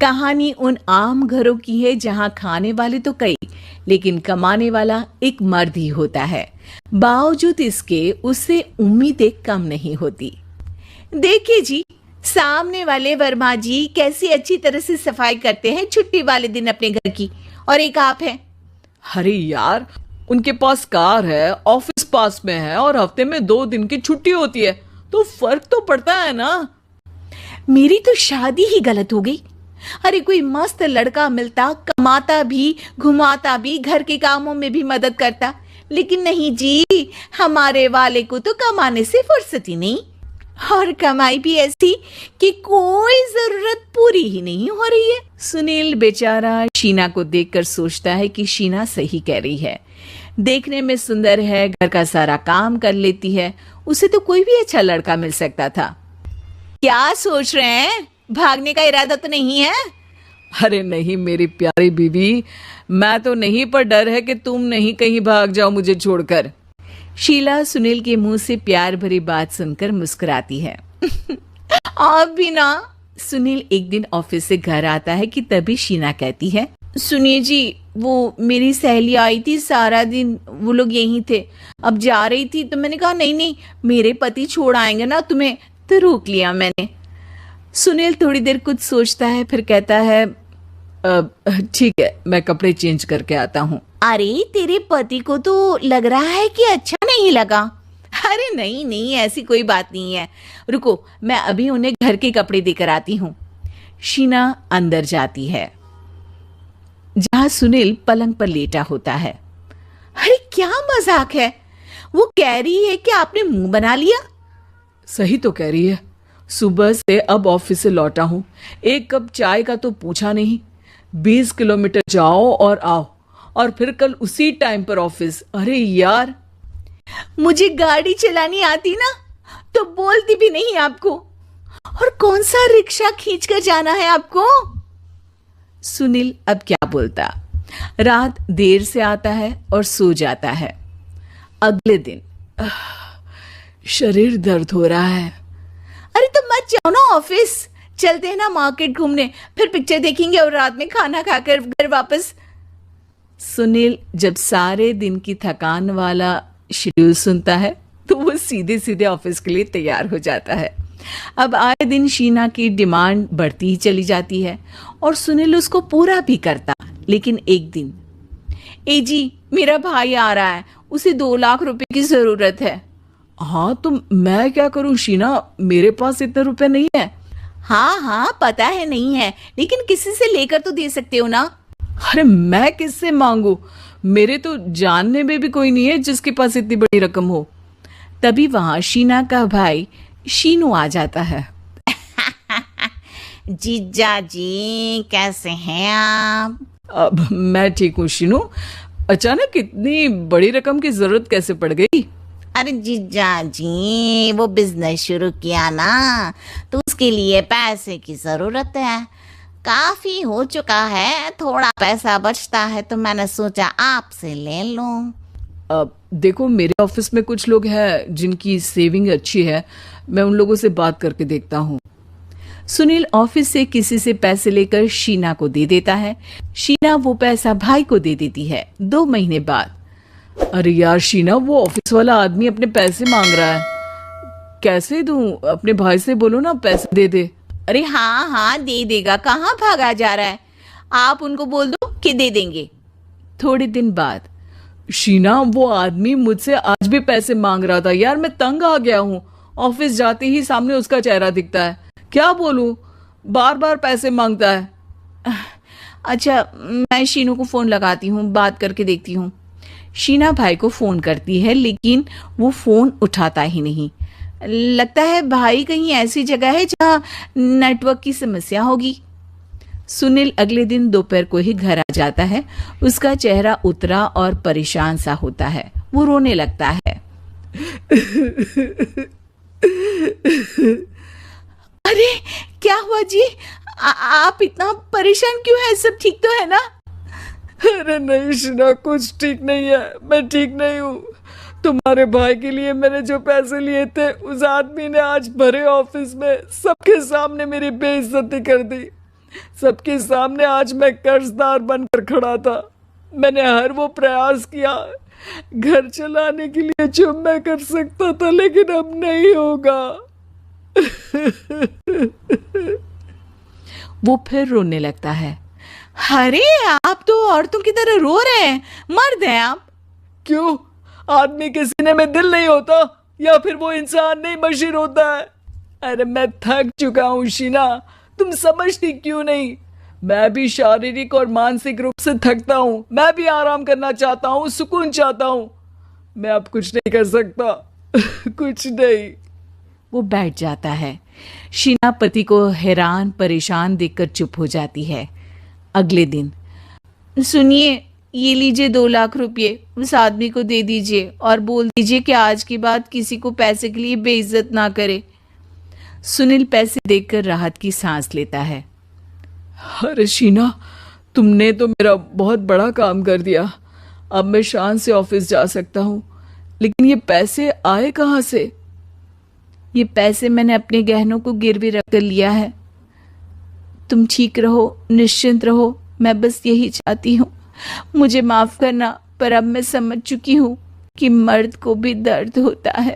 कहानी उन आम घरों की है जहां खाने वाले तो कई, लेकिन कमाने वाला एक मर्द ही होता है। बावजूद इसके उससे उम्मीदें कम नहीं होती। देखिए जी, सामने वाले वर्मा जी कैसी अच्छी तरह से सफाई करते हैं छुट्टी वाले दिन अपने घर की, और एक आप हैं। अरे यार, उनके पास कार है, ऑफिस पास में है और हफ्ते में 2 दिन की छुट्टी होती है, तो फर्क तो पड़ता है ना। मेरी तो शादी ही गलत हो गई। अरे कोई मस्त लड़का मिलता, कमाता भी, घुमाता भी, घर के कामों में भी मदद करता, लेकिन नहीं जी, हमारे वाले को तो कमाने से फुर्सत ही नहीं, और कमाई भी ऐसी कि कोई जरूरत पूरी ही नहीं हो रही है। सुनील बेचारा शीना को देखकर सोचता है कि शीना सही कह रही है। देखने में सुंदर है, घर का सारा काम कर लेती है, उसे तो कोई भी अच्छा लड़का मिल सकता था। क्या सोच रहे हैं? भागने का इरादा तो नहीं है? अरे नहीं मेरी प्यारी बीवी, मैं तो नहीं, पर डर है कि तुम नहीं कहीं भाग जाओ मुझे छोड़कर। शीला सुनील के मुंह से प्यार भरी बात सुनकर मुस्कुराती है। आप भी ना। सुनील एक दिन ऑफिस से घर आता है कि तभी शीना कहती है, सुनिए जी, वो मेरी सहेली आई थी, सारा दिन वो लोग यहीं थे, अब जा रही थी तो मैंने कहा नहीं नहीं, मेरे पति छोड़ आएंगे ना तुम्हें, तो रोक लिया मैंने। सुनील थोड़ी देर कुछ सोचता है, फिर कहता है, ठीक है, मैं कपड़े चेंज करके आता हूँ। अरे तेरे पति को तो लग रहा है कि अच्छा नहीं लगा। अरे नहीं नहीं, ऐसी कोई बात नहीं है, रुको मैं अभी उन्हें घर के कपड़े देकर आती हूँ। शीना अंदर जाती है जहां सुनील पलंग पर लेटा होता है। अरे क्या मजाक है, वो कह रही है कि आपने मुंह बना लिया। सही तो कह रही है, सुबह से अब ऑफिस से लौटा हूँ, एक कप चाय का तो पूछा नहीं, 20 किलोमीटर जाओ और आओ, और फिर कल उसी टाइम पर ऑफिस। अरे यार, मुझे गाड़ी चलानी आती ना तो बोलती भी नहीं आपको, और कौन सा रिक्शा खींचकर जाना है आपको। सुनील अब क्या बोलता। रात देर से आता है और सो जाता है। अगले दिन शरीर दर्द हो रहा है। अरे तो मत जाओ ना ऑफिस, चलते हैं ना मार्केट घूमने, फिर पिक्चर देखेंगे और रात में खाना खाकर घर वापस। सुनील जब सारे दिन की थकान वाला शेड्यूल सुनता है तो वो सीधे सीधे ऑफिस के लिए तैयार हो जाता है। अब आए दिन शीना की डिमांड बढ़ती ही चली जाती है और सुनील उसको पूरा भी करता। लेकिन एक दिन, ए जी मेरा भाई आ रहा है, उसे 2 लाख रुपए की जरूरत है। हाँ तो मैं क्या करूं शीना, मेरे पास इतने रुपए नहीं है। हाँ हाँ पता है नहीं है, लेकिन किसी से लेकर तो दे सकते हो ना। अरे मैं किससे मांगू, मेरे तो जानने में भी कोई नहीं है जिसके पास इतनी बड़ी रकम हो। तभी वहां शीना का भाई शीनू आ जाता है। जीजा जी कैसे हैं आप? अब मैं ठीक हूँ शीनू, अचानक इतनी बड़ी रकम की जरूरत कैसे पड़ गई? अरे जीजा जी, वो बिजनेस शुरू किया ना, तो उसके लिए पैसे की जरूरत है, काफी हो चुका है, थोड़ा पैसा बचता है तो मैंने सोचा आपसे ले लूं। अब देखो, मेरे ऑफिस में कुछ लोग हैं जिनकी सेविंग अच्छी है, मैं उन लोगों से बात करके देखता हूँ। सुनील ऑफिस से किसी से पैसे लेकर शीना को दे देता है। शीना वो पैसा भाई को दे देती है। 2 महीने बाद, अरे यार शीना, वो ऑफिस वाला आदमी अपने पैसे मांग रहा है, कैसे दूं? अपने भाई से बोलो ना पैसे दे दे। अरे हाँ हाँ दे देगा, कहाँ भागा जा रहा है, आप उनको बोल दो कि दे देंगे। थोड़े दिन बाद, शीना वो आदमी मुझसे आज भी पैसे मांग रहा था यार, मैं तंग आ गया हूँ, ऑफिस जाते ही सामने उसका चेहरा दिखता है, क्या बोलूं, बार बार पैसे मांगता है। अच्छा मैं शीनू को फोन लगाती हूँ, बात करके देखती हूँ। शीना भाई को फोन करती है लेकिन वो फोन उठाता ही नहीं। लगता है भाई कहीं ऐसी जगह है जहाँ नेटवर्क की समस्या होगी। सुनील अगले दिन दोपहर को ही घर आ जाता है। उसका चेहरा उतरा और परेशान सा होता है। वो रोने लगता है। अरे क्या हुआ जी, आप इतना परेशान क्यों हैं? सब ठीक तो है ना? अरे नहीं शीना, कुछ ठीक नहीं है, मैं ठीक नहीं हूँ। तुम्हारे भाई के लिए मैंने जो पैसे लिए थे, उस आदमी ने आज भरे ऑफिस में सबके सामने मेरी बेइज्जती कर दी। सबके सामने आज मैं कर्जदार बनकर खड़ा था। मैंने हर वो प्रयास किया घर चलाने के लिए जो मैं कर सकता था, लेकिन अब नहीं होगा। वो फिर रोने लगता है। अरे आप तो औरतों की तरह रो रहे हैं, मर्द हैं आप। क्यों? आदमी के सीने में दिल नहीं होता, या फिर वो इंसान नहीं बशीर होता है? अरे मैं थक चुका हूँ शीना, तुम समझती क्यों नहीं? मैं भी शारीरिक और मानसिक रूप से थकता हूँ। मैं भी आराम करना चाहता हूँ, सुकून चाहता हूँ। मैं अब कुछ नहीं कर सकता। कुछ नहीं। वो बैठ जाता है। शीना पति को हैरान परेशान देखकर चुप हो जाती है। अगले दिन, सुनिए, ये लीजिए 2 लाख रुपए, उस आदमी को दे दीजिए और बोल दीजिए कि आज के बाद किसी को पैसे के लिए बेइज्जत ना करे। सुनील पैसे देखकर राहत की सांस लेता है। अरे शीना, तुमने तो मेरा बहुत बड़ा काम कर दिया। अब मैं शान से ऑफिस जा सकता हूँ। लेकिन ये पैसे आए कहाँ से? ये पैसे मैंने अपने गहनों को गिरवी रखकर लिया है। तुम ठीक रहो, निश्चिंत रहो, मैं बस यही चाहती हूँ। मुझे माफ करना, पर अब मैं समझ चुकी हूँ कि मर्द को भी दर्द होता है।